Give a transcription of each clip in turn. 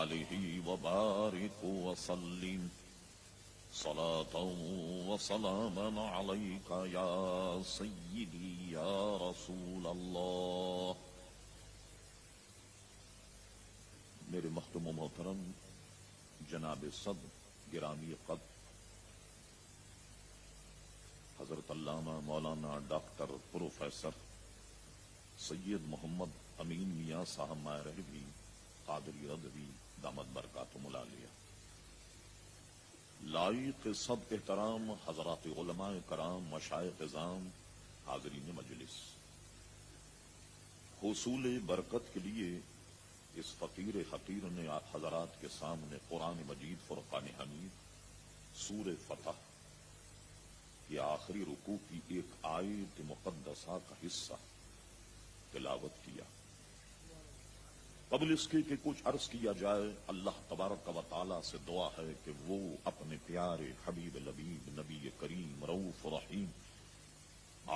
آلہ وبارک وسلم صلاة وسلاما علیک یا سیدی یا رسول اللہ. میرے محترم و محترم جناب صدر گرامی قدر حضرت علامہ مولانا ڈاکٹر پروفیسر سید محمد امین میاں صاحب مہربی قادری رضوی دامت برکاتہم العالیہ، لائق سب احترام حضرات علماء کرام، مشائخ اعظام، حاضرین مجلس، حصول برکت کے لیے اس فقیر حقیر نے آپ حضرات کے سامنے قرآن مجید فرقان حمید سورہ فتح یہ آخری رکوع کی ایک آیت مقدسہ کا حصہ تلاوت کیا. قبل اس کے کہ کچھ عرض کیا جائے، اللہ تبارک و تعالی سے دعا ہے کہ وہ اپنے پیارے حبیب لبیب نبی کریم رؤوف رحیم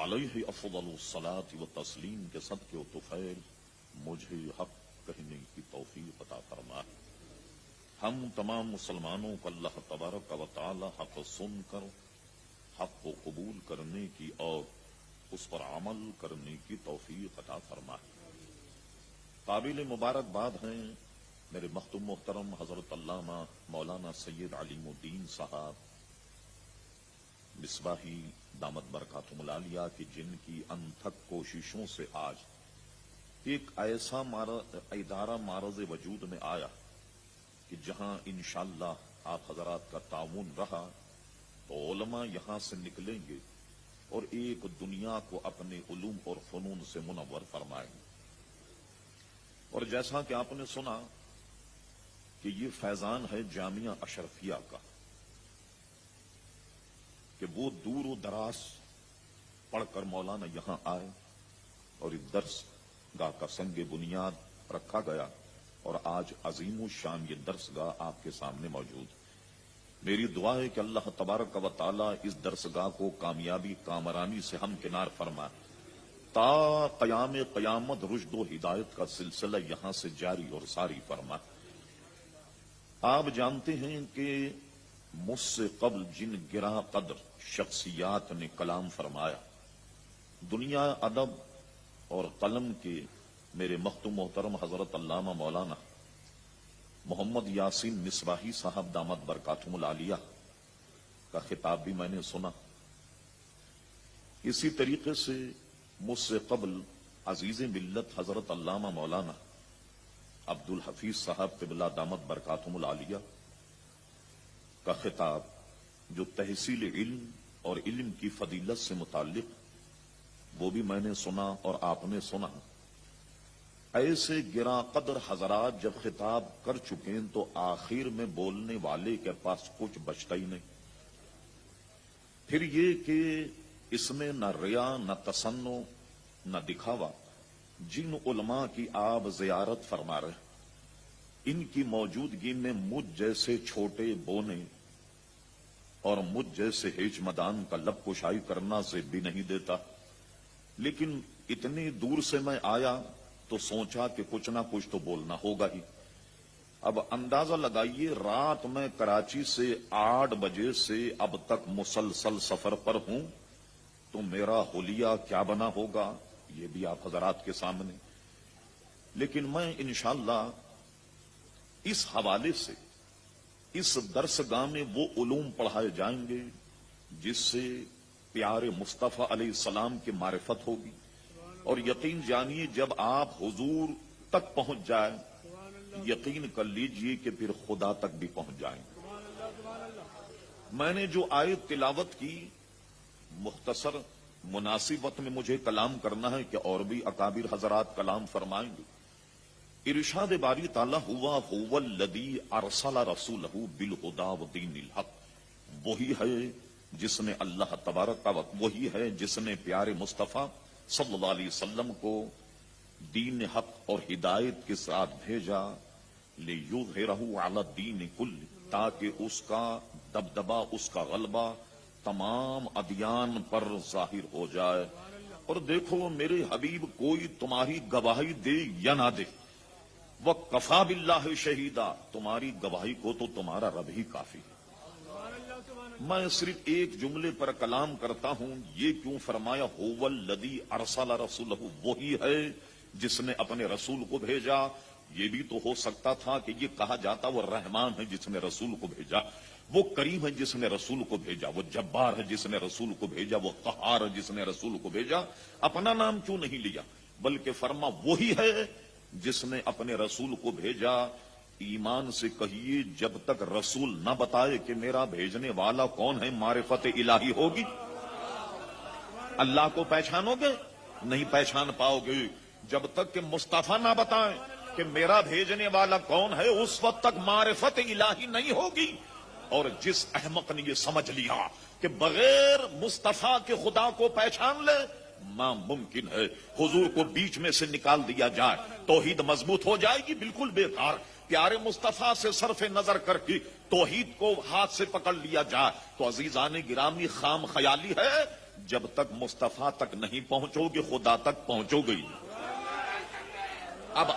علیہ افضل الصلاۃ و تسلیم کے صدقے و طفیل مجھے حق کہنے کی توفیق عطا فرمائے. ہم تمام مسلمانوں کو اللہ تبارک و تعالی حق سن کر حق کو قبول کرنے کی اور اس پر عمل کرنے کی توفیق عطا فرمائے. قابل مبارکباد ہیں میرے مختوم محترم حضرت علامہ مولانا سید علیم الدین صاحب مصباحی دامت برکاتہم العالیہ کی جن کی انتھک کوششوں سے آج ایک ایسا ادارہ معرض وجود میں آیا کہ جہاں انشاءاللہ آپ حضرات کا تعاون رہا تو علماء یہاں سے نکلیں گے اور ایک دنیا کو اپنے علوم اور فنون سے منور فرمائیں گے. اور جیسا کہ آپ نے سنا کہ یہ فیضان ہے جامعہ اشرفیہ کا کہ وہ دور و دراز پڑھ کر مولانا یہاں آئے اور اس درس گاہ کا سنگ بنیاد رکھا گیا اور آج عظیم الشان یہ درس گاہ آپ کے سامنے موجود. میری دعا ہے کہ اللہ تبارک و تعالی اس درس گاہ کو کامیابی کامرانی سے ہمکنار فرمائے تا قیام قیامت رشد و ہدایت کا سلسلہ یہاں سے جاری اور ساری فرمائے. آپ جانتے ہیں کہ مجھ سے قبل جن گراں قدر شخصیات نے کلام فرمایا، دنیا ادب اور قلم کے میرے مختوم محترم حضرت علامہ مولانا محمد یاسین مصباحی صاحب دامت برکاتہم العالیہ کا خطاب بھی میں نے سنا. اسی طریقے سے مجھ سے قبل عزیز ملت حضرت علامہ مولانا عبد الحفیظ صاحب قبلہ دامت برکاتہم العالیہ کا خطاب جو تحصیل علم اور علم کی فضیلت سے متعلق وہ بھی میں نے سنا اور آپ نے سنا. ایسے گراں قدر حضرات جب خطاب کر چکے ہیں تو آخر میں بولنے والے کے پاس کچھ بچتا ہی نہیں. پھر یہ کہ اس میں نہ ریا نہ تصنع نہ دکھاوا. جن علماء کی آپ زیارت فرما رہے ان کی موجودگی میں مجھ جیسے چھوٹے بونے اور مجھ جیسے ہیچ مدان کا لب کشائی کرنا سے بھی نہیں دیتا. لیکن اتنی دور سے میں آیا تو سوچا کہ کچھ نہ کچھ تو بولنا ہوگا ہی. اب اندازہ لگائیے رات میں کراچی سے 8 بجے سے اب تک مسلسل سفر پر ہوں تو میرا حلیہ کیا بنا ہوگا یہ بھی آپ حضرات کے سامنے. لیکن میں انشاءاللہ اس حوالے سے اس درس گاہ میں وہ علوم پڑھائے جائیں گے جس سے پیارے مصطفیٰ علیہ السلام کی معرفت ہوگی. اور یقین جانیے جب آپ حضور تک پہنچ جائیں یقین کر لیجئے کہ پھر خدا تک بھی پہنچ جائیں. میں نے جو آیت تلاوت کی مختصر مناسب وقت میں مجھے کلام کرنا ہے کہ اور بھی اکابر حضرات کلام فرمائیں گے. ارشاد باری تعالی ہوا هو الذی ارسل رسولہ بالہدی ودین الحق، وہی ہے جس نے اللہ تبارک کا وہی ہے جس نے پیارے مصطفیٰ صلی اللہ علیہ وسلم کو دین حق اور ہدایت کے ساتھ بھیجا لیظہرہ علی الدین کل، تاکہ اس کا دبدبہ اس کا غلبہ تمام ادیان پر ظاہر ہو جائے. اور دیکھو میرے حبیب کوئی تمہاری گواہی دے یا نہ دے وَكَفَى بِاللَّهِ شَهِيدًا، تمہاری گواہی کو تو تمہارا رب ہی کافی ہے۔ میں صرف ایک جملے پر کلام کرتا ہوں، یہ کیوں فرمایا هُوَ الَّذِي أَرْسَلَ رَسُولَهُ، وہی ہے جس نے اپنے رسول کو بھیجا۔ یہ بھی تو ہو سکتا تھا کہ یہ کہا جاتا وہ رحمان ہے جس نے رسول کو بھیجا، وہ کریم ہے جس نے رسول کو بھیجا، وہ جبار ہے جس نے رسول کو بھیجا، وہ قہار ہے جس نے رسول کو بھیجا۔ اپنا نام کیوں نہیں لیا، بلکہ فرما وہی ہے جس نے اپنے رسول کو بھیجا۔ ایمان سے کہیے جب تک رسول نہ بتائے کہ میرا بھیجنے والا کون ہے، معرفت الہی ہوگی؟ اللہ کو پہچانو گے؟ نہیں پہچان پاؤ گے جب تک کہ مصطفیٰ نہ بتائیں کہ میرا بھیجنے والا کون ہے، اس وقت تک معرفت الہی نہیں ہوگی۔ اور جس احمق نے یہ سمجھ لیا کہ بغیر مصطفیٰ کے خدا کو پہچان لے، ناممکن ہے۔ حضور کو بیچ میں سے نکال دیا جائے، توحید مضبوط ہو جائے گی؟ بالکل بیکار۔ پیارے مصطفیٰ سے صرف نظر کر کے توحید کو ہاتھ سے پکڑ لیا جائے تو عزیزان گرامی خام خیالی ہے۔ جب تک مصطفیٰ تک نہیں پہنچو گے خدا تک پہنچو گے۔ اب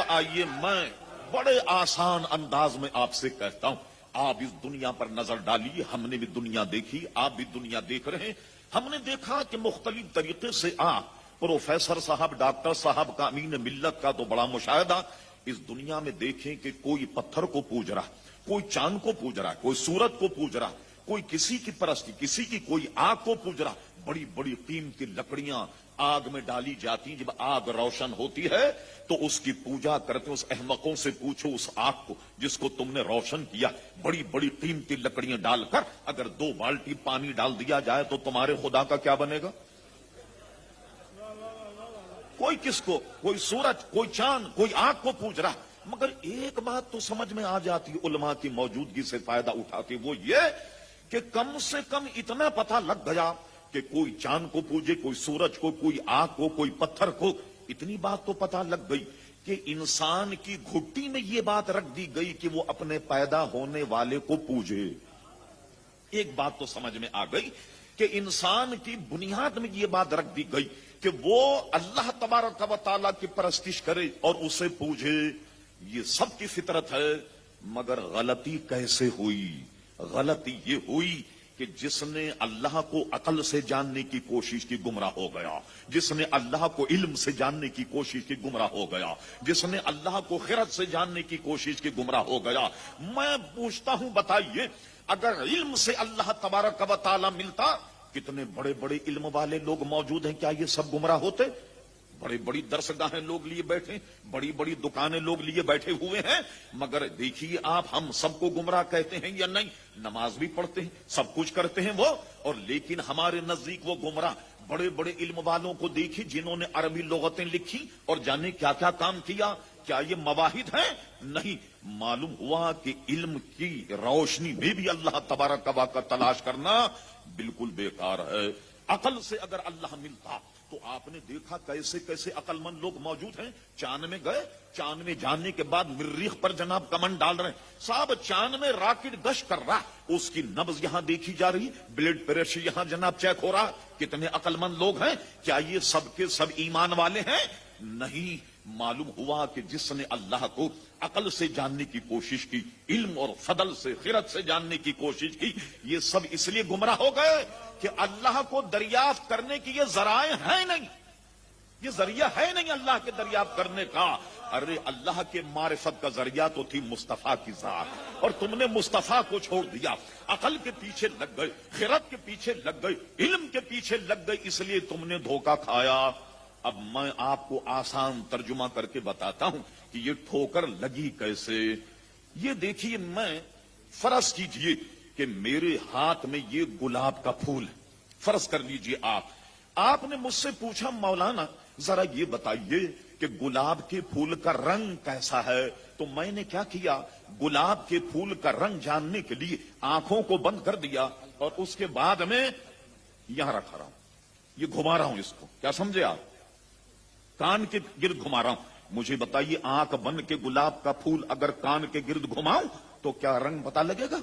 آئیے میں بڑے آسان انداز میں آپ سے کہتا ہوں، آپ اس دنیا پر نظر ڈالیے۔ ہم نے بھی دنیا دیکھی، آپ بھی دنیا دیکھ رہے ہیں۔ ہم نے دیکھا کہ مختلف طریقے سے آپ پروفیسر صاحب، ڈاکٹر صاحب کا، امین ملت کا تو بڑا مشاہدہ اس دنیا میں دیکھیں کہ کوئی پتھر کو پوج رہا، کوئی چاند کو پوج رہا، کوئی سورج کو پوج رہا، کوئی کسی کی پرستی، کسی کی کوئی آگ کو پوج رہا۔ بڑی بڑی قیمتی لکڑیاں آگ میں ڈالی جاتی، جب آگ روشن ہوتی ہے تو اس کی پوجا کرتے ہیں۔ اس احمقوں سے پوچھو اس آگ کو جس کو تم نے روشن کیا، بڑی بڑی قیمتی لکڑیاں ڈال کر اگر 2 بالٹی پانی ڈال دیا جائے تو تمہارے خدا کا کیا بنے گا؟ کوئی کس کو، کوئی سورج، کوئی چاند، کوئی آگ کو پوج رہا۔ مگر ایک بات تو سمجھ میں آ جاتی علماء کی موجودگی سے فائدہ اٹھاتے، وہ یہ کہ کم سے کم اتنا پتہ لگ گیا کہ کوئی چاند کو پوجے، کوئی سورج کو، کوئی آگ کو، کوئی پتھر کو۔ اتنی بات تو پتہ لگ گئی کہ انسان کی گھٹی میں یہ بات رکھ دی گئی کہ وہ اپنے پیدا ہونے والے کو پوجے۔ ایک بات تو سمجھ میں آ گئی کہ انسان کی بنیاد میں یہ بات رکھ دی گئی کہ وہ اللہ تبارک و تعالیٰ کی پرستش کرے اور اسے پوجے۔ یہ سب کی فطرت ہے، مگر غلطی کیسے ہوئی؟ غلطی یہ ہوئی کہ جس نے اللہ کو عقل سے جاننے کی کوشش کی گمراہ ہو گیا، جس نے اللہ کو علم سے جاننے کی کوشش کی گمراہ ہو گیا، جس نے اللہ کو خرد سے جاننے کی کوشش کی گمراہ ہو گیا۔ میں پوچھتا ہوں بتائیے، اگر علم سے اللہ تبارک و تعالی ملتا، کتنے بڑے بڑے علم والے لوگ موجود ہیں، کیا یہ سب گمراہ ہوتے؟ بڑی بڑی درسگاہیں لوگ لیے بیٹھے، بڑی بڑی دکانیں لوگ لیے بیٹھے ہوئے ہیں، مگر دیکھیے آپ ہم سب کو گمراہ کہتے ہیں یا نہیں؟ نماز بھی پڑھتے ہیں، سب کچھ کرتے ہیں وہ، اور لیکن ہمارے نزدیک وہ گمراہ۔ بڑے بڑے علم والوں کو دیکھی جنہوں نے عربی لغتیں لکھی اور جانے کیا کیا کام کیا، کیا یہ مواحد ہیں؟ نہیں۔ معلوم ہوا کہ علم کی روشنی میں بھی اللہ تبارک و کا تلاش کرنا بالکل بیکار ہے۔ عقل سے اگر اللہ ملتا تو آپ نے دیکھا کیسے کیسے عقل مند لوگ موجود ہیں۔ چاند میں گئے، چاند میں جانے کے بعد مریخ پر جناب کمن ڈال رہے ہیں۔ صاحب چاند میں راکٹ گشت کر رہا، اس کی نبض یہاں دیکھی جا رہی، بلڈ پریشر یہاں جناب چیک ہو رہا۔ کتنے عقل مند لوگ ہیں، کیا یہ سب کے سب ایمان والے ہیں؟ نہیں۔ معلوم ہوا کہ جس نے اللہ کو عقل سے جاننے کی کوشش کی، علم اور فضل سے، خرد سے جاننے کی کوشش کی، یہ سب اس لیے گمراہ ہو گئے کہ اللہ کو دریافت کرنے کی یہ ذرائع ہیں نہیں، یہ ذریعہ ہے نہیں اللہ کے دریافت کرنے کا۔ ارے اللہ کے معرفت کا ذریعہ تو تھی مصطفیٰ کی ذات، اور تم نے مصطفیٰ کو چھوڑ دیا، عقل کے پیچھے لگ گئے، خرد کے پیچھے لگ گئے، علم کے پیچھے لگ گئے، اس لیے تم نے دھوکہ کھایا۔ اب میں آپ کو آسان ترجمہ کر کے بتاتا ہوں کہ یہ ٹھوکر لگی کیسے۔ یہ دیکھیے، میں فرض کیجئے کہ میرے ہاتھ میں یہ گلاب کا پھول ہے، فرض کر لیجئے آپ نے مجھ سے پوچھا مولانا ذرا یہ بتائیے کہ گلاب کے پھول کا رنگ کیسا ہے، تو میں نے کیا کیا، گلاب کے پھول کا رنگ جاننے کے لیے آنکھوں کو بند کر دیا اور اس کے بعد میں یہاں رکھا رہا ہوں، یہ گھما رہا ہوں اس کو، کیا سمجھے آپ، کان کے گرد گھما رہا ہوں۔ مجھے بتائیے آنکھ بند کے گلاب کا پھول اگر کان کے گرد گھماؤں تو کیا رنگ پتا لگے گا؟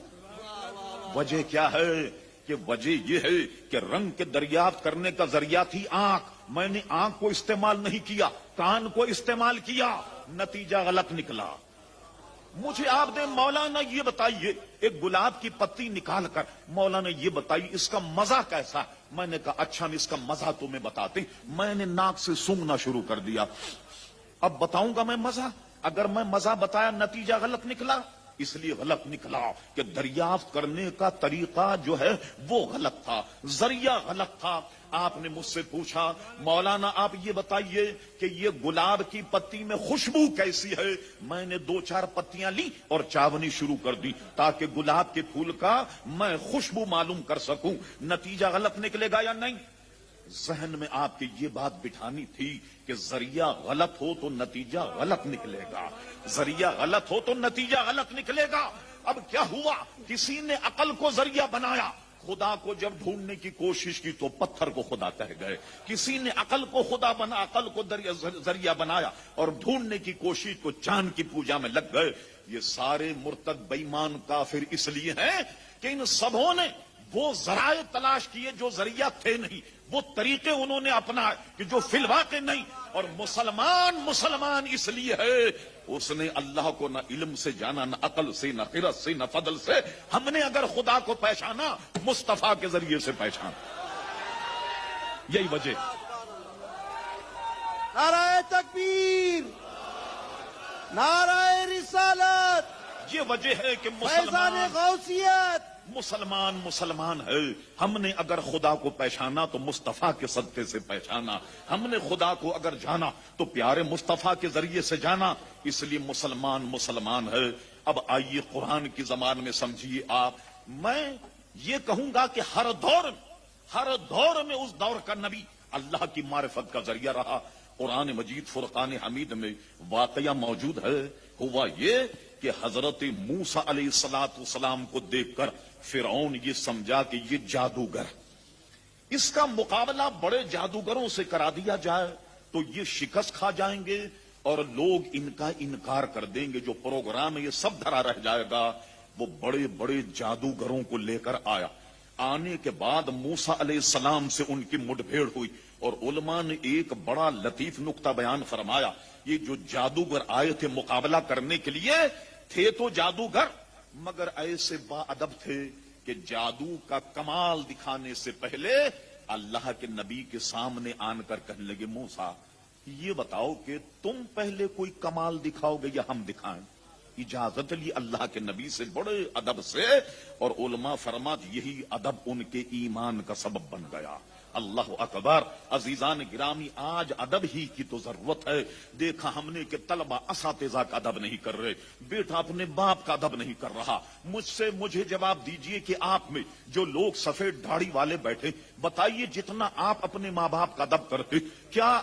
وجہ کیا ہے کہ وجہ یہ ہے کہ رنگ کے دریافت کرنے کا ذریعہ تھی آنکھ، میں نے آنکھ کو استعمال نہیں کیا، کان کو استعمال کیا۔ نتیجہ غلط نکلا. مجھے آپ نے مولانا یہ بتائیے, ایک گلاب کی پتی نکال کر مولانا یہ بتائیے اس کا مزہ کیسا. میں نے کہا اچھا اس کا مزہ تمہیں بتاتے. میں نے ناک سے سونگنا شروع کر دیا. اب بتاؤں گا میں مزہ. اگر میں مزہ بتایا نتیجہ غلط نکلا, اس لیے غلط نکلا کہ دریافت کرنے کا طریقہ جو ہے وہ غلط تھا, ذریعہ غلط تھا. آپ نے مجھ سے پوچھا مولانا آپ یہ بتائیے کہ یہ گلاب کی پتی میں خوشبو کیسی ہے. میں نے 2-4 پتیاں لی اور چاونی شروع کر دی تاکہ گلاب کے پھول کا میں خوشبو معلوم کر سکوں. نتیجہ غلط نکلے گا یا نہیں؟ ذہن میں آپ کی یہ بات بٹھانی تھی کہ ذریعہ غلط ہو تو نتیجہ غلط نکلے گا, ذریعہ غلط ہو تو نتیجہ غلط نکلے گا. اب کیا ہوا, کسی نے عقل کو ذریعہ بنایا. خدا کو جب ڈھونڈنے کی کوشش کی تو پتھر کو خدا کہہ گئے. کسی نے عقل کو خدا بنا, عقل کو ذریعہ بنایا اور ڈھونڈنے کی کوشش کو چاند کی پوجا میں لگ گئے. یہ سارے مرتد بے ایمان کافر اس لیے ہیں کہ ان سبوں نے وہ ذرائع تلاش کیے جو ذریعہ تھے نہیں, وہ طریقے انہوں نے اپنا کہ جو فی الواقع نہیں. اور مسلمان اس لیے ہے اس نے اللہ کو نہ علم سے جانا, نہ عقل سے, نہ خرد سے, نہ فضل سے. ہم نے اگر خدا کو پہچانا مصطفیٰ کے ذریعے سے پہچانا. یہی وجہ. نعرہ تکبیر, نعرہ رسالت, یہ وجہ ہے کہ فیضان غوثیت. مسلمان ہے. ہم نے اگر خدا کو پہچانا تو مصطفیٰ کے صدقے سے پہچانا. ہم نے خدا کو اگر جانا تو پیارے مصطفیٰ کے ذریعے سے جانا. اس لیے مسلمان ہے. اب آئیے قرآن کی زبان میں سمجھیے آپ. میں یہ کہوں گا کہ ہر دور میں اس دور کا نبی اللہ کی معرفت کا ذریعہ رہا. قرآن مجید فرقان حمید میں واقعہ موجود ہے. ہوا یہ کہ حضرت موسیٰ علیہ السلام کو دیکھ کر فرعون یہ سمجھا کہ یہ جادوگر, اس کا مقابلہ بڑے جادوگروں سے کرا دیا جائے تو یہ شکست کھا جائیں گے اور لوگ ان کا انکار کر دیں گے. جو پروگرام ہے یہ سب دھرا رہ جائے گا. وہ بڑے بڑے جادوگروں کو لے کر آیا. آنے کے بعد موسیٰ علیہ السلام سے ان کی مٹ بھیڑ ہوئی اور علماء نے ایک بڑا لطیف نقطہ بیان فرمایا. یہ جو جادوگر آئے تھے مقابلہ کرنے کے لیے تھے تو جادوگر مگر ایسے با ادب تھے کہ جادو کا کمال دکھانے سے پہلے اللہ کے نبی کے سامنے آن کر کہنے لگے موسیٰ یہ بتاؤ کہ تم پہلے کوئی کمال دکھاؤ گے یا ہم دکھائیں. اجازت لی اللہ کے نبی سے بڑے ادب سے, اور علماء فرمات یہی ادب ان کے ایمان کا سبب بن گیا. اللہ اکبر. عزیزان گرامی, آج ادب ہی کی تو ضرورت ہے. دیکھا ہم نے کہ طلبہ اساتذہ کا ادب نہیں کر رہے, بیٹا اپنے باپ کا ادب نہیں کر رہا. مجھے جواب دیجئے کہ آپ میں جو لوگ سفید داڑھی والے بیٹھے, بتائیے جتنا آپ اپنے ماں باپ کا ادب کرتے کیا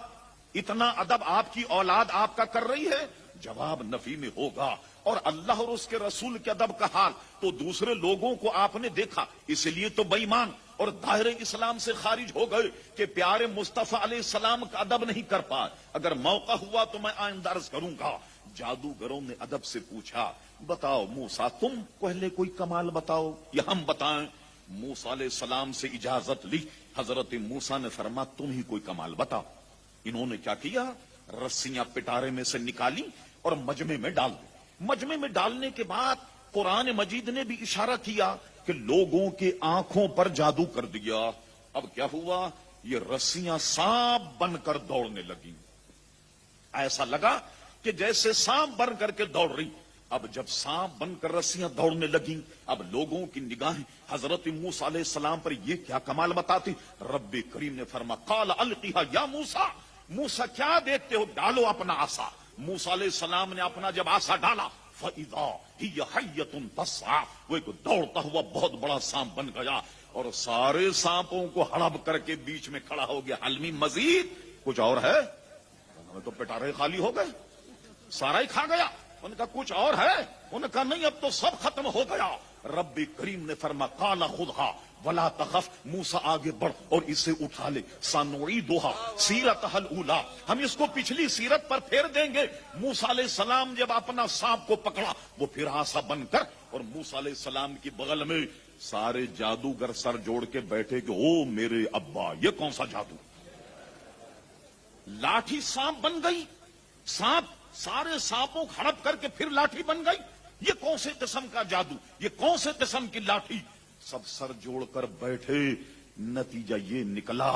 اتنا ادب آپ کی اولاد آپ کا کر رہی ہے؟ جواب نفی میں ہوگا. اور اللہ اور اس کے رسول کے ادب کا حال تو دوسرے لوگوں کو آپ نے دیکھا, اس لیے تو بے ایمان اور دائرے اسلام سے خارج ہو گئے کہ پیارے مصطفیٰ علیہ السلام کا ادب نہیں کر پائے. اگر موقع ہوا تو میں آئندہ عرض کروں گا. جادوگروں نے ادب سے پوچھا بتاؤ موسیٰ تم پہلے کوئی کمال بتاؤ یا ہم بتائیں. موسیٰ علیہ السلام سے اجازت لی. حضرت موسیٰ نے فرمایا تم ہی کوئی کمال بتاؤ. انہوں نے کیا کیا, رسیاں پٹارے میں سے نکالی اور مجمع میں ڈال دی. مجمع میں ڈالنے کے بعد قرآن مجید نے بھی اشارہ کیا کہ لوگوں کے آنکھوں پر جادو کر دیا. اب کیا ہوا, یہ رسیاں سانپ بن کر دوڑنے لگیں. ایسا لگا کہ جیسے سانپ بن کر کے دوڑ رہی. اب جب سانپ بن کر رسیاں دوڑنے لگیں, اب لوگوں کی نگاہیں حضرت موسیٰ علیہ السلام پر یہ کیا کمال بتاتی. رب کریم نے فرمایا قال القیھا یا موسیٰ, موسیٰ کیا دیکھتے ہو, ڈالو اپنا عصا. موسیٰ علیہ السلام نے اپنا جب عصا ڈالا فَإِذَا هِيَ حَيَّةٌ تَسْعَىٰ, وہ ایک دوڑتا ہوا بہت بڑا سانپ بن گیا اور سارے سانپوں کو ہڑپ کر کے بیچ میں کھڑا ہو گیا. حلمی مزید کچھ اور ہے؟ تو پٹارے خالی ہو گئے, سارا ہی کھا گیا. ان کا کچھ اور ہے؟ ان کا نہیں, اب تو سب ختم ہو گیا. رب کریم نے فرمایا قال خذھا ولا تخف, موسیٰ آگے بڑھ اور اسے اٹھا لے. سنعیدھا سیرتھا الاولی, ہم اس کو پچھلی سیرت پر پھیر دیں گے. موسیٰ علیہ السلام جب اپنا سانپ کو پکڑا وہ پھر عصا بن کر, اور موسیٰ علیہ السلام کی بغل میں سارے جادوگر سر جوڑ کے بیٹھے کہ او میرے ابا یہ کون سا جادو. لاٹھی سانپ بن گئی, سانپ سارے سانپوں کو ہڑپ کر کے پھر لاٹھی بن گئی. یہ کون سے قسم کا جادو, یہ کون سے قسم کی لاٹھی. سب سر جوڑ کر بیٹھے. نتیجہ یہ نکلا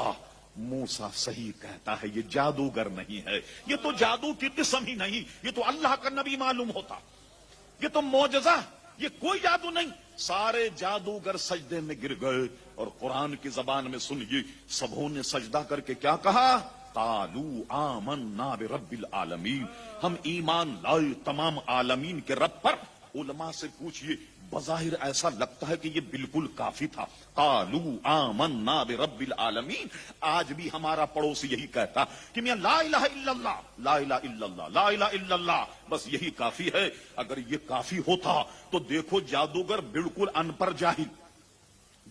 موسیٰ صحیح کہتا ہے, یہ جادوگر نہیں ہے, یہ تو جادو کی قسم ہی نہیں, یہ تو اللہ کا نبی معلوم ہوتا, یہ تو معجزہ, یہ کوئی جادو نہیں. سارے جادوگر سجدے میں گر گئے اور قرآن کی زبان میں سنیے سبوں نے سجدہ کر کے کیا کہا, قالوا آمنا برب العالمین, ہم ایمان لائے تمام عالمین کے رب پر. علماء سے پوچھئے, بظاہر ایسا لگتا ہے کہ یہ بالکل کافی تھا, قالوا آمنا برب العالمین. آج بھی ہمارا پڑوسی یہی کہتا کہ میاں لا الہ الا اللہ, لا الہ الا اللہ, لا الہ الا اللہ, بس یہی کافی ہے. اگر یہ کافی ہوتا تو دیکھو جادوگر بالکل ان پڑھ جاہل,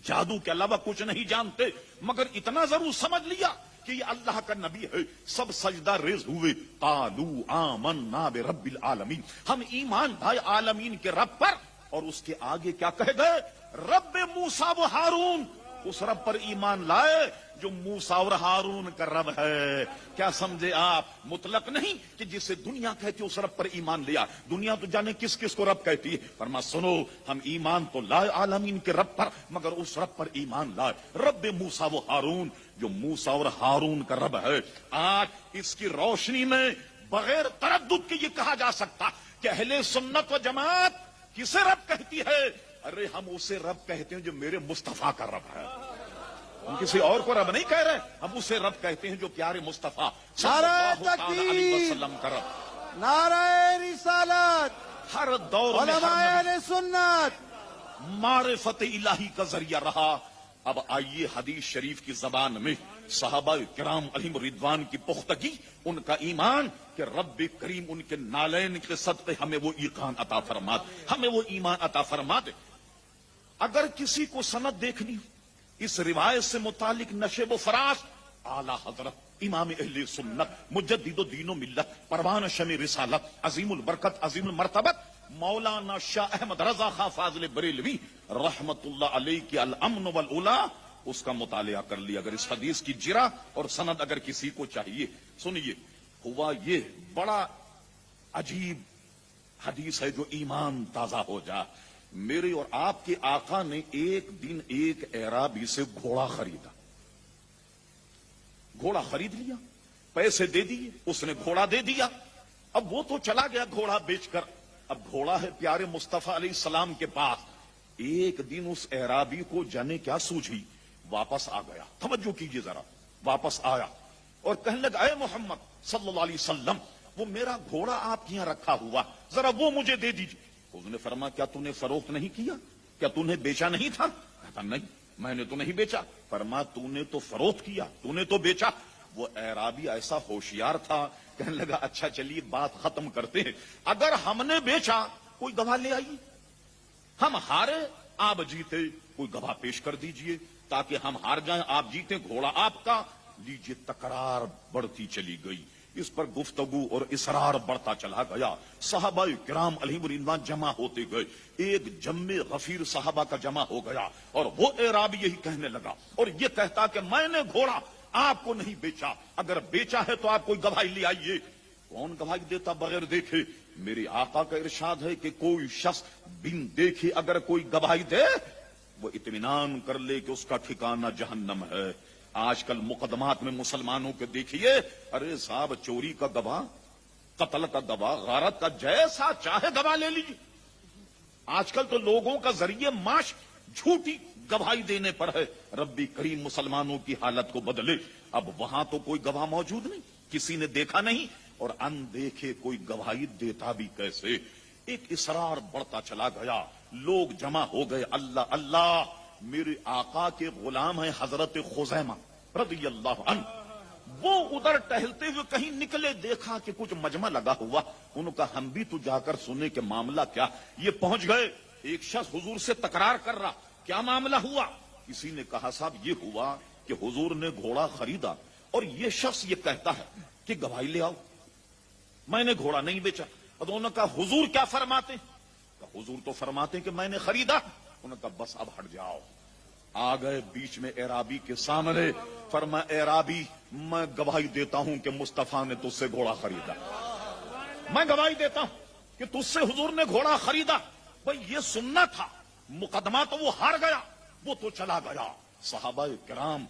جادو کے علاوہ کچھ نہیں جانتے, مگر اتنا ضرور سمجھ لیا کہ یہ اللہ کا نبی ہے. سب سجدہ ریز ہوئے. قالوا آمنا برب العالمین, ہم ایمان لائے عالمین کے رب پر. اور اس کے آگے کیا کہے گئے, رب موسیٰ و ہارون, اس رب پر ایمان لائے جو موسیٰ اور ہارون کا رب ہے. کیا سمجھے آپ, مطلق نہیں کہ جسے دنیا کہتی اس رب پر ایمان لیا. دنیا تو جانے کس کس کو رب کہتی ہے. فرما سنو, ہم ایمان تو لائے عالمین کے رب پر, مگر اس رب پر ایمان لائے رب موسیٰ و ہارون, جو موسیٰ اور ہارون کا رب ہے. آج اس کی روشنی میں بغیر تردد کے یہ کہا جا سکتا کہ اہل سنت و جماعت کسے رب کہتی ہے. ارے ہم اسے رب کہتے ہیں جو میرے مصطفیٰ کا رب ہے, ہم کسی اور کو رب نہیں کہہ رہے, ہم اسے رب کہتے ہیں جو پیارے مصطفیٰ صلی اللہ تعالی علیہ وسلم کا رب. نعرہ رسالت, ہر دور میں علماء ہر اہل سنت معرفت الہی کا ذریعہ رہا. اب آئیے حدیث شریف کی زبان میں صحابہ کرام علیہم رضوان کی پختگی, ان کا ایمان کہ رب کریم ان کے نالین کے صدقے ہمیں وہ ایقان عطا فرما دے, ہمیں وہ ایمان عطا فرما دے. اگر کسی کو سند دیکھنی اس روایت سے متعلق نشیب و فراز, اعلی حضرت امام اہل سنت مجدد و دین و ملت پروان شمع رسالت عظیم البرکت عظیم المرتبت مولانا شاہ احمد رضا خان فاضل بریلوی رحمت اللہ علیہ کی الامن والعلا, اس کا مطالعہ کر لیا. اگر اس حدیث کی جرا اور سند اگر کسی کو چاہیے, سنیے. ہوا یہ بڑا عجیب حدیث ہے جو ایمان تازہ ہو جا. میرے اور آپ کے آقا نے ایک دن ایک اعرابی سے گھوڑا خریدا, گھوڑا خرید لیا, پیسے دے دیے, اس نے گھوڑا دے دیا. اب وہ تو چلا گیا گھوڑا بیچ کر, اب گھوڑا ہے پیارے مصطفیٰ علیہ السلام کے پاس. ایک دن اس اعرابی کو جانے کیا سوجھی, واپس آ گیا. توجہ کیجئے ذرا, واپس آیا اور کہنے لگا اے محمد صلی اللہ علیہ وسلم, وہ میرا گھوڑا آپ کے یہاں رکھا ہوا, ذرا وہ مجھے دے دیجیے. اس نے فرمایا کیا تو نے فروخت نہیں کیا, کیا تو نے بیچا نہیں تھا؟ کہتا نہیں میں نے تو نہیں بیچا. فرمایا تو نے تو فروخت کیا, تو نے تو بیچا. وہ اعرابی ایسا ہوشیار تھا, کہنے لگا اچھا چلیے بات ختم کرتے ہیں, اگر ہم نے بیچا کوئی گواہ لے آئیے, ہم ہارے آپ جیتے کوئی گواہ پیش کر دیجئے تاکہ ہم ہار جائیں آپ جیتے, گھوڑا آپ کا. لیجیے تکرار بڑھتی چلی گئی, اس پر گفتگو اور اصرار بڑھتا چلا گیا. صحابہ کرام علیہم رضوان جمع ہوتے گئے, ایک جمع غفیر صحابہ کا جمع ہو گیا اور وہ اعرابی یہی کہنے لگا اور یہ کہتا کہ میں نے گھوڑا آپ کو نہیں بیچا, اگر بیچا ہے تو آپ کوئی گواہی لے آئیے. کون گواہی دیتا بغیر دیکھے؟ میرے آقا کا ارشاد ہے کہ کوئی شخص بن دیکھے اگر کوئی گواہی دے وہ اطمینان کر لے کہ اس کا ٹھکانہ جہنم ہے. آج کل مقدمات میں مسلمانوں کے دیکھیے, ارے صاحب چوری کا گواہ, قتل کا گواہ, غارت کا, جیسا چاہے گواہ لے لیجیے. آج کل تو لوگوں کا ذریعہ معاش جھوٹی گواہی دینے پر ہے. ربی کریم مسلمانوں کی حالت کو بدلے. اب وہاں تو کوئی گواہ موجود نہیں, کسی نے دیکھا نہیں, اور اندیکھے کوئی گواہی دیتا بھی کیسے. ایک اصرار بڑھتا چلا گیا, لوگ جمع ہو گئے. اللہ اللہ, میرے آقا کے غلام ہیں حضرت خزیمہ رضی اللہ عنہ, وہ ادھر ٹہلتے ہوئے کہیں نکلے, دیکھا کہ کچھ مجمع لگا ہوا. انہوں کا ہم بھی تو جا کر سنے کہ معاملہ کیا. یہ پہنچ گئے, ایک شخص حضور سے تکرار کر رہا, کیا معاملہ ہوا؟ کسی نے کہا صاحب یہ ہوا کہ حضور نے گھوڑا خریدا اور یہ شخص یہ کہتا ہے کہ گواہی لے آؤ, میں نے گھوڑا نہیں بیچا. انہوں نے کہا حضور کیا فرماتے؟ حضور تو فرماتے کہ میں نے خریدا. انہوں نے کہا بس اب ہٹ جاؤ. آ گئے بیچ میں اعرابی کے سامنے, فرمایا اعرابی میں گواہی دیتا ہوں کہ مصطفیٰ نے تجھ سے گھوڑا خریدا. میں گواہی دیتا ہوں کہ تجھ سے حضور نے گھوڑا خریدا، بھائی یہ سننا تھا، مقدمہ تو وہ ہار گیا، وہ تو چلا گیا۔ صحابہ کرام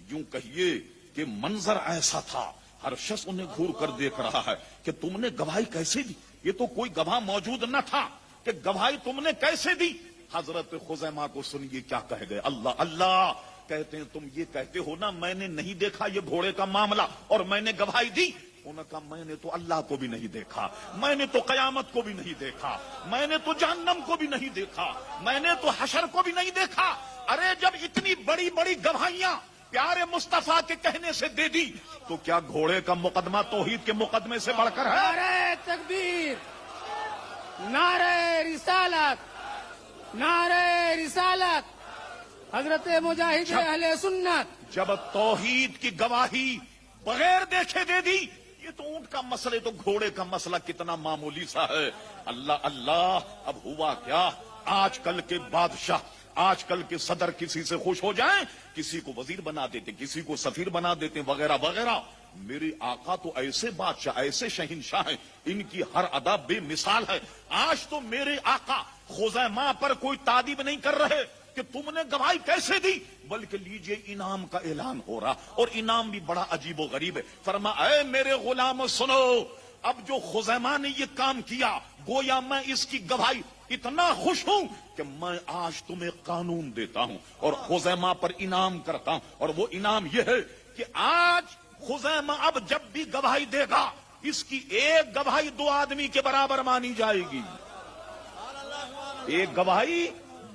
یوں کہیے کہ منظر ایسا تھا، ہر شخص انہیں گھور کر دیکھ رہا ہے کہ تم نے گواہی کیسے دی؟ یہ تو کوئی گواہ موجود نہ تھا کہ گواہی تم نے کیسے دی؟ حضرت خزیمہ کو سنیے کیا کہہ گئے، اللہ اللہ کہتے ہیں تم یہ کہتے ہو نا میں نے نہیں دیکھا یہ گھوڑے کا معاملہ اور میں نے گواہی دی۔ انہوں نے کہا میں نے تو اللہ کو بھی نہیں دیکھا، میں نے تو قیامت کو بھی نہیں دیکھا، میں نے تو جہنم کو بھی نہیں دیکھا، میں نے تو حشر کو بھی نہیں دیکھا۔ ارے جب اتنی بڑی بڑی گواہیاں پیارے مصطفیٰ کے کہنے سے دے دی تو کیا گھوڑے کا مقدمہ توحید کے مقدمے سے بڑھ کر ہے؟ نعرہ تکبیر، نعرہ رسالت، نعرہ رسالت، حضرت مجاہد اہل سنت۔ جب توحید کی گواہی بغیر دیکھے دے دی، یہ تو اونٹ کا مسئلہ، تو گھوڑے کا مسئلہ کتنا معمولی سا ہے۔ اللہ اللہ، اب ہوا کیا، آج کل کے بادشاہ، آج کل کے صدر کسی سے خوش ہو جائیں، کسی کو وزیر بنا دیتے، کسی کو سفیر بنا دیتے وغیرہ وغیرہ۔ میرے آقا تو ایسے بادشاہ، ایسے شہنشاہ ہیں، ان کی ہر ادا بے مثال ہے۔ آج تو میرے آقا خزیمہ پر کوئی تعریف نہیں کر رہے کہ تم نے گواہی کیسے دی، بلکہ لیجئے انعام کا اعلان ہو رہا، اور انعام بھی بڑا عجیب و غریب ہے۔ فرما اے میرے غلام سنو، اب جو خزیمہ نے یہ کام کیا، گویا میں اس کی گواہی اتنا خوش ہوں کہ میں آج تمہیں قانون دیتا ہوں اور خزیمہ پر انعام کرتا ہوں، اور وہ انعام یہ ہے کہ آج خزیمہ اب جب بھی گواہی دے گا، اس کی ایک گواہی 2 آدمی کے برابر مانی جائے گی، ایک گواہی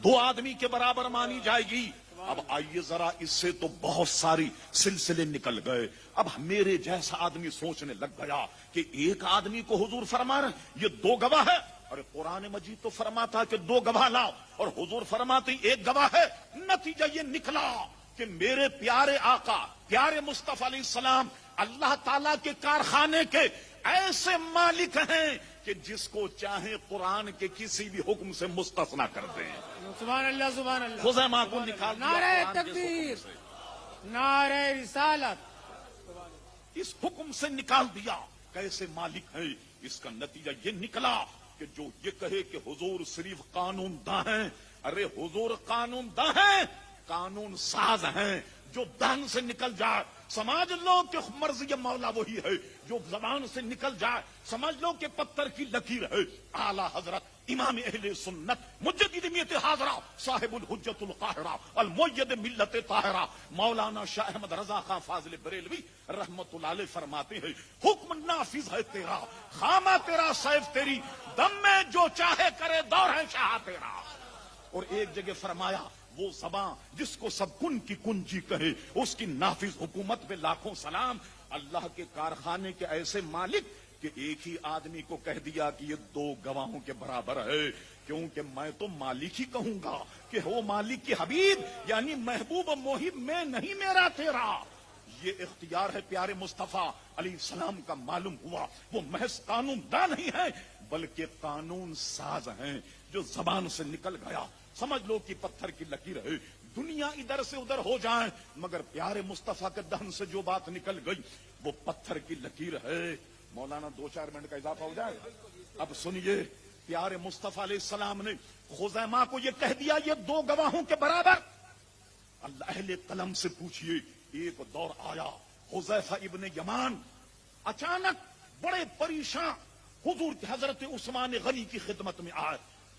2 آدمی کے برابر مانی جائے گی۔ اب آئیے ذرا، اس سے تو بہت ساری سلسلے نکل گئے۔ اب میرے جیسا آدمی سوچنے لگ گیا کہ ایک آدمی کو حضور فرما رہے یہ 2 گواہ ہے، اور قرآن مجید تو فرماتا کہ 2 گواہ لاؤ، اور حضور فرماتے 1 گواہ ہے۔ نتیجہ یہ نکلا کہ میرے پیارے آقا پیارے مصطفیٰ علیہ السلام اللہ تعالیٰ کے کارخانے کے ایسے مالک ہیں کہ جس کو چاہے قرآن کے کسی بھی حکم سے مستثنا کر دیں۔ سبحان اللہ، سبحان اللہ۔ خزیمہ کو نکال دیا نعرہ قرآن کے تکبیر، حکم سے، نعرہ رسالت۔ اس حکم سے نکال دیا۔ کیسے مالک ہیں؟ اس کا نتیجہ یہ نکلا کہ جو یہ کہے کہ حضور صرف قانون داں ہیں، ارے حضور قانون داں ہیں، قانون ساز ہیں۔ جو دہن سے نکل جائے سمجھ لو کہ مرضی مولا وہی ہے، جو زبان سے نکل جائے سمجھ لو کہ پتھر کی لکیر ہے۔ اعلی حضرت امام اہل سنت مجدد میت حاضرہ صاحب الحجت القاہرہ المؤید ملت طاہرہ مولانا شاہ احمد رضا خان فاضل بریلوی رحمت اللہ علیہ فرماتے ہیں، حکم نافذ ہے تیرا، خامہ تیرا، سیف تیری، دم میں جو چاہے کرے، دور ہے شاہ تیرا۔ اور ایک جگہ فرمایا وہ زباں جس کو سب کن کی کنجی کہے، اس کی نافذ حکومت پہ لاکھوں سلام۔ اللہ کے کارخانے کے ایسے مالک کہ ایک ہی آدمی کو کہہ دیا کہ یہ 2 گواہوں کے برابر ہے، کیونکہ میں تو مالک ہی کہوں گا کہ وہ مالک کی حبیب یعنی محبوب و محب میں نہیں، میرا تیرا۔ یہ اختیار ہے پیارے مصطفیٰ علیہ السلام کا۔ معلوم ہوا وہ محض قانون داں نہیں ہے بلکہ قانون ساز ہیں۔ جو زبان سے نکل گیا سمجھ لو کہ پتھر کی لکیر ہے، دنیا ادھر سے ادھر ہو جائے مگر پیارے مصطفیٰ کے دہن سے جو بات نکل گئی وہ پتھر کی لکیر ہے۔ مولانا 2-4 منٹ کا اضافہ ہو جائے۔ اب سنیے، پیارے مصطفیٰ علیہ السلام نے خزیمہ کو یہ کہہ دیا یہ 2 گواہوں کے برابر۔ اللہ اہل قلم سے پوچھئے، ایک دور آیا حذیفہ ابن یمان اچانک بڑے پریشان حضور کے حضرت عثمان غنی کی خدمت میں آئے،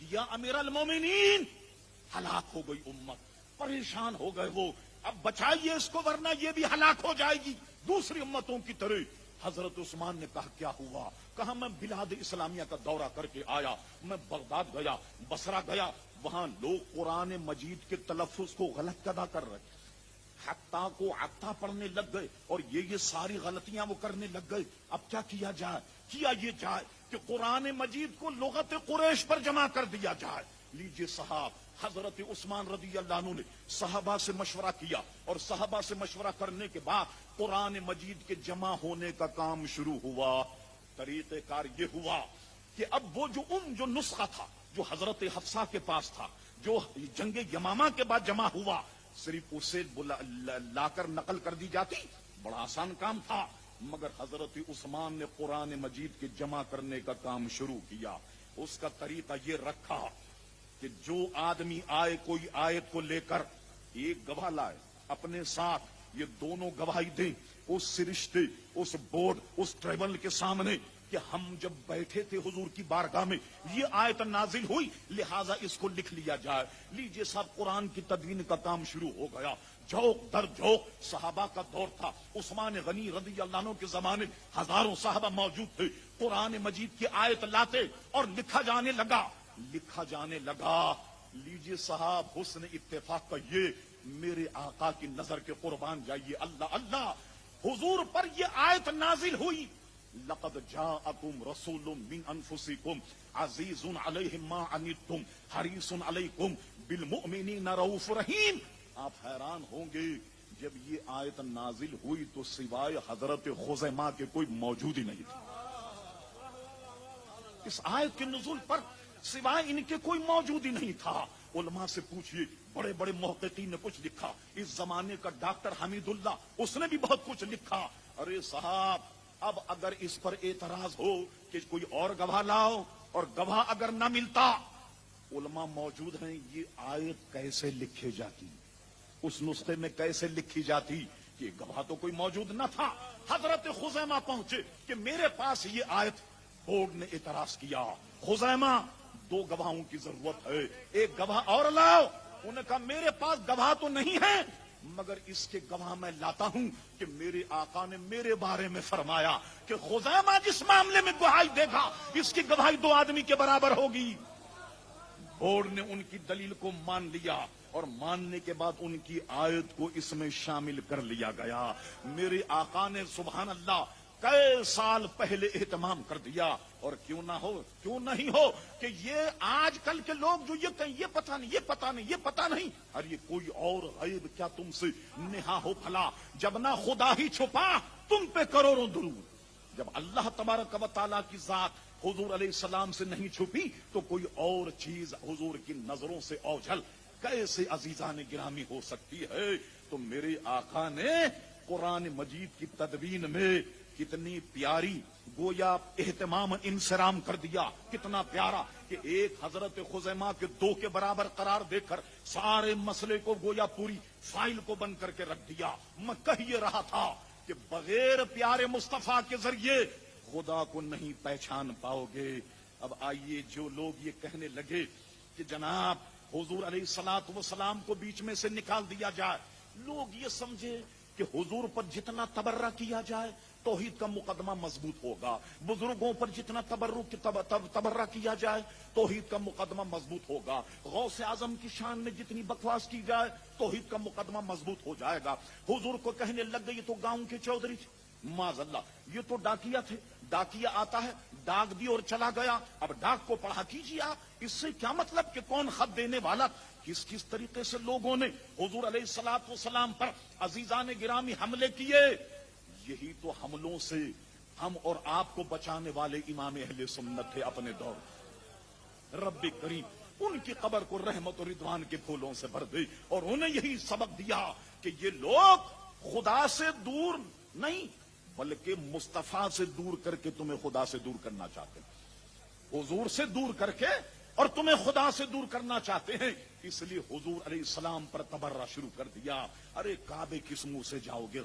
یا امیر المومنین ہلاک ہو گئی امت، پریشان ہو گئے وہ، اب بچائیے اس کو ورنہ یہ بھی ہلاک ہو جائے گی دوسری امتوں کی طرح۔ حضرت عثمان نے کہا کیا ہوا؟ کہا میں بلاد اسلامیہ کا دورہ کر کے آیا، میں بغداد گیا، بصرہ گیا، وہاں لوگ قرآن مجید کے تلفظ کو غلط ادا کر رہے، حتیٰ کو عطا پڑھنے لگ گئے، اور یہ ساری غلطیاں وہ کرنے لگ گئے۔ اب کیا کیا جائے؟ کیا یہ جائے کہ قرآن مجید کو لغت قریش پر جمع کر دیا جائے۔ لیجئے صاحب، حضرت عثمان رضی اللہ عنہ نے صحابہ سے مشورہ کیا، اور صحابہ سے مشورہ کرنے کے بعد قرآن مجید کے جمع ہونے کا کام شروع ہوا۔ طریقہ کار یہ ہوا کہ اب وہ جو نسخہ تھا جو حضرت حفصہ کے پاس تھا، جو جنگ یمامہ کے بعد جمع ہوا، صرف اسے لا کر نقل کر دی جاتی، بڑا آسان کام تھا۔ مگر حضرت عثمان نے قرآن مجید کے جمع کرنے کا کام شروع کیا. اس کا طریقہ یہ رکھا کہ جو آدمی آئے کوئی آیت کو لے کر ایک گواہ لائے اپنے ساتھ, یہ دونوں گواہی دیں اس سرشتے, اس بورڈ, اس ٹریبل کے سامنے کہ ہم جب بیٹھے تھے حضور کی بارگاہ میں یہ آیت نازل ہوئی, لہذا اس کو لکھ لیا جائے. لیجئے صاحب, قرآن کی تدوین کا کام شروع ہو گیا. جھوک در جھوک صحابہ کا دور تھا. عثمان غنی رضی اللہ عنہ کے زمانے ہزاروں صحابہ موجود تھے. قرآن مجید کی آیت لاتے اور لکھا جانے لگا. لیجئے صاحب, حسن اتفاق کا یہ میرے آقا کی نظر کے قربان جائیے, اللہ اللہ, حضور پر یہ آیت نازل ہوئی. لقد جاءکم رسول من انفسکم عزیز علیہ ما عنتم حریص علیکم بالمؤمنین رؤوف رحیم. آپ حیران ہوں گے جب یہ آیت نازل ہوئی تو سوائے حضرت خزیمہ کے کوئی موجود ہی نہیں تھا. اس آیت کے نزول پر سوائے ان کے کوئی موجود ہی نہیں تھا. علماء سے پوچھئے, بڑے بڑے محققین نے کچھ لکھا. اس زمانے کا ڈاکٹر حمید اللہ, اس نے بھی بہت کچھ لکھا. ارے صاحب, اب اگر اس پر اعتراض ہو کہ کوئی اور گواہ لاؤ اور گواہ اگر نہ ملتا, علماء موجود ہیں, یہ آیت کیسے لکھی جاتی, اس نسخے میں کیسے لکھی جاتی؟ کہ گواہ تو کوئی موجود نہ تھا. حضرت خزیمہ پہنچے کہ میرے پاس یہ آیت. بورڈ نے اعتراض کیا, خزیمہ 2 گواہوں کی ضرورت ہے, ایک گواہ اور لاؤ. انہوں نے کہا میرے پاس گواہ تو نہیں ہے, مگر اس کے گواہ میں لاتا ہوں کہ میرے آقا نے میرے بارے میں فرمایا کہ خزیمہ جس معاملے میں گواہی دے گا اس کی گواہی 2 آدمی کے برابر ہوگی. بورڈ نے ان کی دلیل کو مان لیا اور ماننے کے بعد ان کی آیت کو اس میں شامل کر لیا گیا. میرے آقا نے سبحان اللہ کئی سال پہلے اہتمام کر دیا. اور کیوں نہیں ہو کہ یہ آج کل کے لوگ جو یہ کہیں یہ پتہ نہیں, اور یہ کوئی اور غیب کیا تم سے نہا ہو بھلا, جب نہ خدا ہی چھپا تم پہ کروڑوں درود. جب اللہ تبارک و تعالیٰ کی ذات حضور علیہ السلام سے نہیں چھپی تو کوئی اور چیز حضور کی نظروں سے اوجھل کیسے عزیزان گرامی ہو سکتی ہے؟ تو میرے آقا نے قرآن مجید کی تدوین میں کتنی پیاری گویا اہتمام انصرام کر دیا, کتنا پیارا کہ ایک حضرت خزیمہ کے 2 کے برابر قرار دے کر سارے مسئلے کو گویا پوری فائل کو بند کر کے رکھ دیا. میں کہہ یہ رہا تھا کہ بغیر پیارے مصطفیٰ کے ذریعے خدا کو نہیں پہچان پاؤ گے. اب آئیے, جو لوگ یہ کہنے لگے کہ جناب حضور علیہ الصلوۃ والسلام کو بیچ میں سے نکال دیا جائے, لوگ یہ سمجھے کہ حضور پر جتنا تبرہ کیا جائے توحید کا مقدمہ مضبوط ہوگا, بزرگوں پر جتنا تبرہ کیا جائے توحید کا مقدمہ مضبوط ہوگا, غوث اعظم کی شان میں جتنی بکواس کی جائے توحید کا مقدمہ مضبوط ہو جائے گا. حضور کو کہنے لگ گئی تو گاؤں کے چودھری تھے, معاذ اللہ, یہ تو ڈاکیا تھے, ڈاکیا آتا ہے ڈاک دی اور چلا گیا, اب ڈاک کو پڑھا کیجیے آپ. اس سے کیا مطلب کہ کون خط دینے والا, کس طریقے سے لوگوں نے حضور علیہ الصلوۃ والسلام پر عزیزان گرامی حملے کیے. یہی تو حملوں سے ہم اور آپ کو بچانے والے امام اہل سنت تھے اپنے دور. رب کریم ان کی قبر کو رحمت و رضوان کے پھولوں سے بھر دے, اور انہیں یہی سبق دیا کہ یہ لوگ خدا سے دور نہیں بلکہ مصطفیٰ سے دور کر کے تمہیں خدا سے دور کرنا چاہتے ہیں, حضور سے دور کر کے اور تمہیں خدا سے دور کرنا چاہتے ہیں. اس لیے حضور علیہ السلام پر تبرہ شروع کر دیا. ارے کعبے کس منہ سے جاؤ گے؟